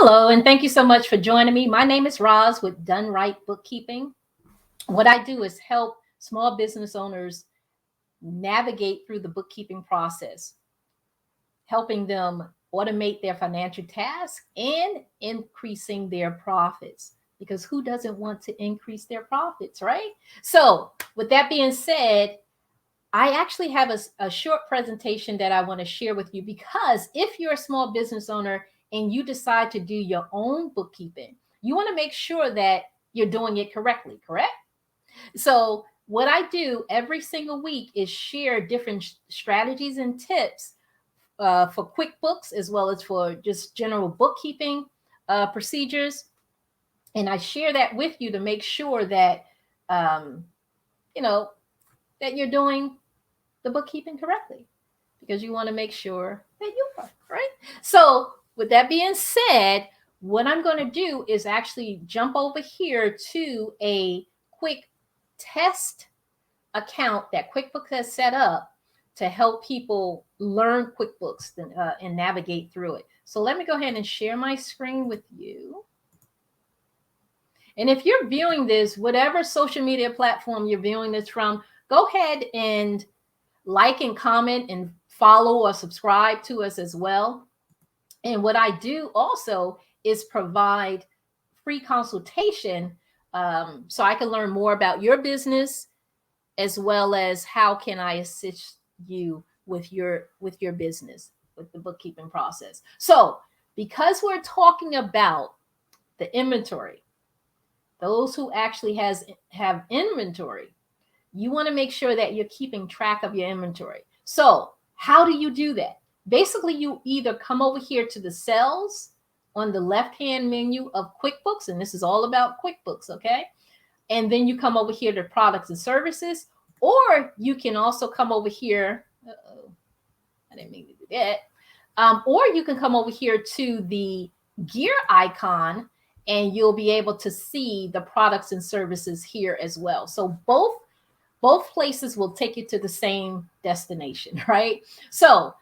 Hello, and thank you so much for joining me. My name is Roz with Done Right Bookkeeping. What I do is help small business owners navigate through the bookkeeping process, helping them automate their financial tasks and increasing their profits. Because who doesn't want to increase their profits, right? So, with that being said, I actually have a short presentation that I want to share with you because if you're a small business owner and you decide to do your own bookkeeping, you want to make sure that you're doing it correctly, correct? So, what I do every single week is share different strategies and tips for QuickBooks as well as for just general bookkeeping procedures. And I share that with you to make sure that, um, you know, that you're doing the bookkeeping correctly because you want to make sure that you are, right? So, with that being said, what I'm going to do is actually jump over here to a quick test account that QuickBooks has set up to help people learn QuickBooks and navigate through it. So, let me go ahead and share my screen with you. And if you're viewing this, whatever social media platform you're viewing this from, go ahead and like and comment and follow or subscribe to us as well. And what I do also is provide free consultation so I can learn more about your business as well as how can I assist you with your business with the bookkeeping process. So because we're talking about the inventory, those who actually have inventory, you want to make sure that you're keeping track of your inventory. So how do you do that? Basically, you either come over here to the cells on the left-hand menu of QuickBooks, and this is all about QuickBooks, okay? And then you come over here to products and services, or you can also come over here. I didn't mean to do that. Or you can come over here to the gear icon, and you'll be able to see the products and services here as well. So both places will take you to the same destination, right? So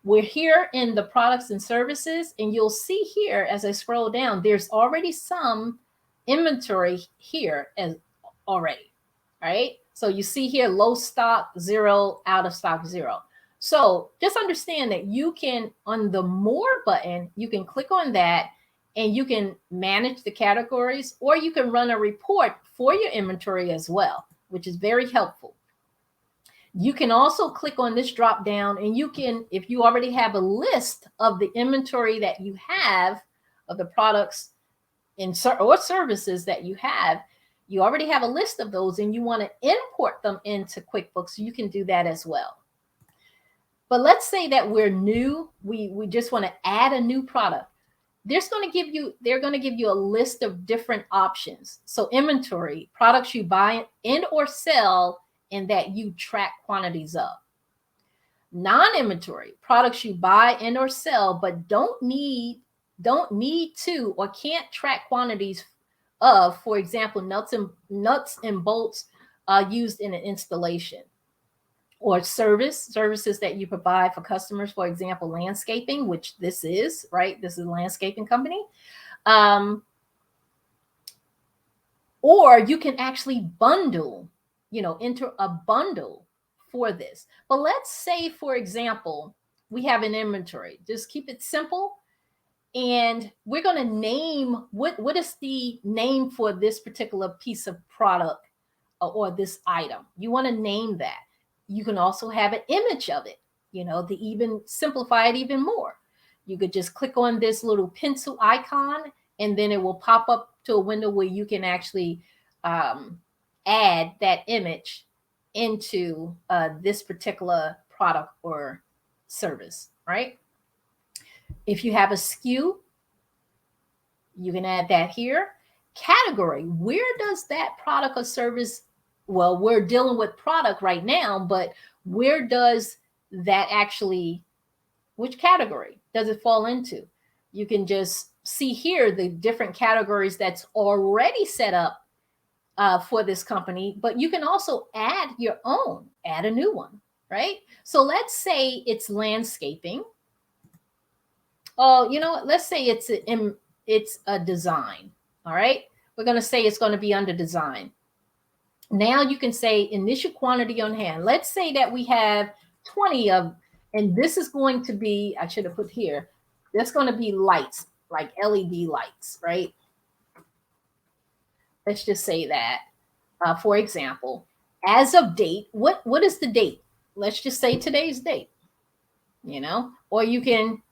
we're here in the products and services, and you'll see here as I scroll down, there's already some inventory here as already, right? So you see here low stock 0, out of stock 0. So just understand that you can, on the more button, you can click on that and you can manage the categories, or you can run a report for your inventory as well, which is very helpful. You can also click on this drop down and you can, if you already have a list of the inventory that you have of the products or services that you already have a list of those and you want to import them into QuickBooks, you can do that as well. But let's say that we're new, we just want to add a new product. They're going to give you a list of different options. So inventory, products you buy and or sell and that you track quantities of. Non-inventory, products you buy and or sell but don't need to or can't track quantities of, for example, nuts and bolts used in an installation. Or services that you provide for customers, for example, landscaping, which this is, right? This is a landscaping company. Or you can actually bundle, enter a bundle for this. But let's say, for example, we have an inventory. Just keep it simple. And we're going to name, what is the name for this particular piece of product or this item? You want to name that. You can also have an image of it, to even simplify it even more. You could just click on this little pencil icon and then it will pop up to a window where you can actually add that image into this particular product or service, right? If you have a SKU, you can add that here. Category, where does that product or service, well, we're dealing with product right now, but where does that actually, which category does it fall into? You can just see here the different categories that's already set up for this company, but you can also add your own, add a new one, right? So let's say it's landscaping. Oh, let's say it's it's a design. All right. We're going to say it's going to be under design. Now you can say initial quantity on hand. Let's say that we have 20 of, and this is going to be, I should have put here, that's going to be lights, like LED lights, right? Let's just say that, for example, as of date, what is the date? Let's just say today's date, you know, or you can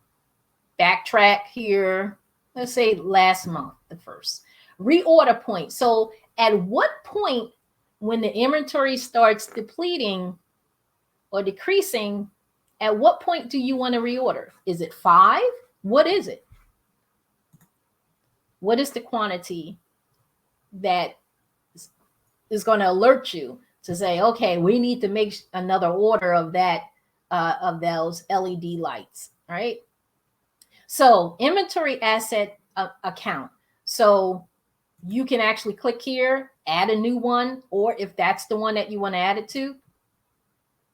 backtrack here. Let's say last month, the first. Reorder point. So at what point when the inventory starts depleting or decreasing, at what point do you want to reorder? Is it 5? What is it? What is the quantity that is going to alert you to say, okay, we need to make another order of that, of those LED lights, right? So inventory asset account. So you can actually click here, add a new one, or if that's the one that you want to add it to,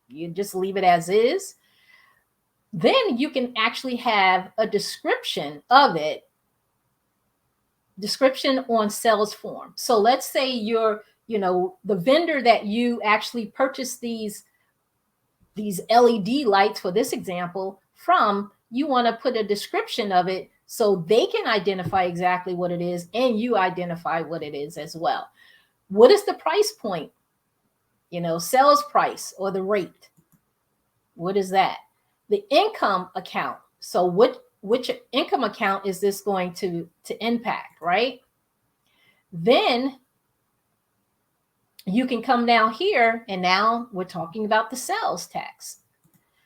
you just leave it as is. Then you can actually have a description of it, description on sales form. So let's say you're, you know, the vendor that you actually purchased these LED lights for this example from, you want to put a description of it so they can identify exactly what it is and you identify what it is as well. What is the price point? You know, sales price or the rate. What is that? The income account. So which income account is this going to impact, right? Then you can come down here and now we're talking about the sales tax.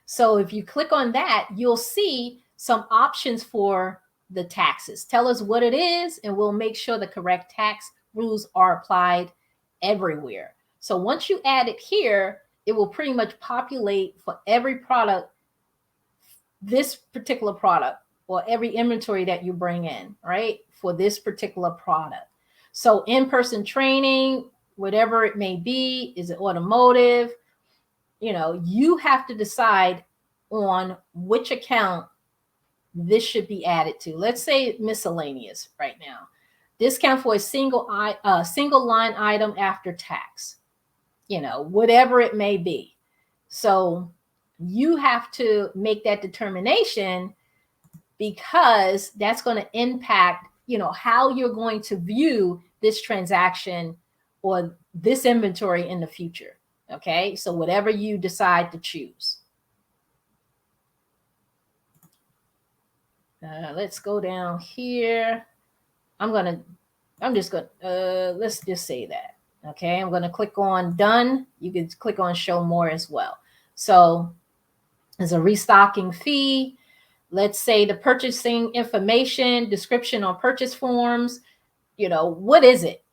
So if you click on that, you'll see some options for the taxes. Tell us what it is and we'll make sure the correct tax rules are applied everywhere. So once you add it here, it will pretty much populate for every product, this particular product, or every inventory that you bring in, right, for this particular product. So in-person training, whatever it may be, is it automotive? You know, you have to decide on which account this should be added to. Let's say miscellaneous right now. Discount for a single line item after tax, you know, whatever it may be. So you have to make that determination because that's going to impact, you know, how you're going to view this transaction or this inventory in the future. Okay, so whatever you decide to choose. Let's go down here. Let's just say that. Okay, I'm going to click on done. You can click on show more as well. So there's a restocking fee. Let's say the purchasing information, description on purchase forms, you know, what is it?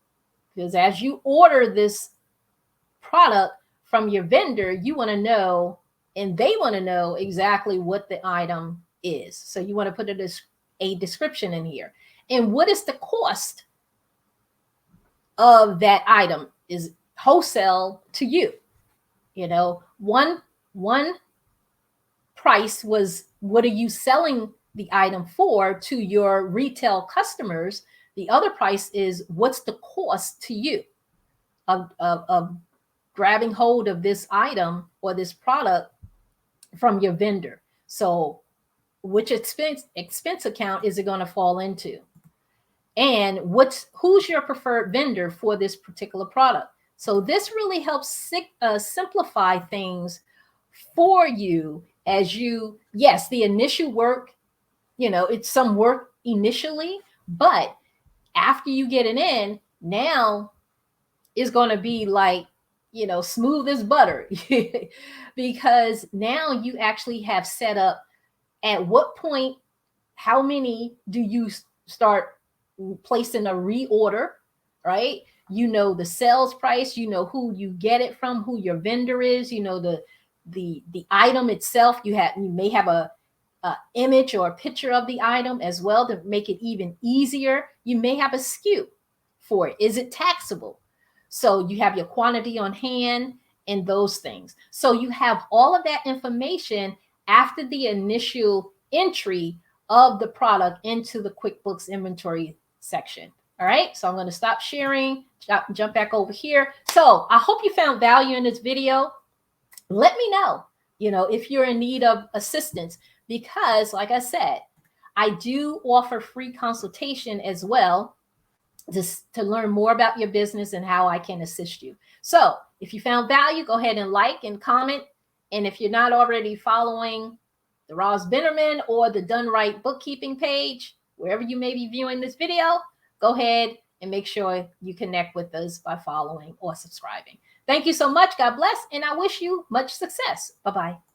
Because as you order this product from your vendor, you want to know, and they want to know exactly what the item is. So you want to put a description in here. And what is the cost of that item? Is wholesale to you. You know, one price was, what are you selling the item for to your retail customers? The other price is, what's the cost to you of grabbing hold of this item or this product from your vendor? So which expense account is it going to fall into? And who's your preferred vendor for this particular product? So this really helps simplify things for you as you, yes, the initial work, you know, it's some work initially, but after you get it in, now it's going to be like, you know, smooth as butter because now you actually have set up at what point, how many do you start placing a reorder, right? You know the sales price, you know who you get it from, who your vendor is, you know the item itself. You may have a image or a picture of the item as well to make it even easier. You may have a SKU for it. Is it taxable? So you have your quantity on hand and those things. So you have all of that information after the initial entry of the product into the QuickBooks inventory section. All right, so I'm going to stop sharing, jump back over here. So I hope you found value in this video. Let me know, if you're in need of assistance, because like I said, I do offer free consultation as well, just to learn more about your business and how I can assist you. So if you found value, go ahead and like and comment. And if you're not already following the Roz Bennerman or the Done Right bookkeeping page, wherever you may be viewing this video, go ahead and make sure you connect with us by following or subscribing. Thank you so much. God bless. And I wish you much success. Bye-bye.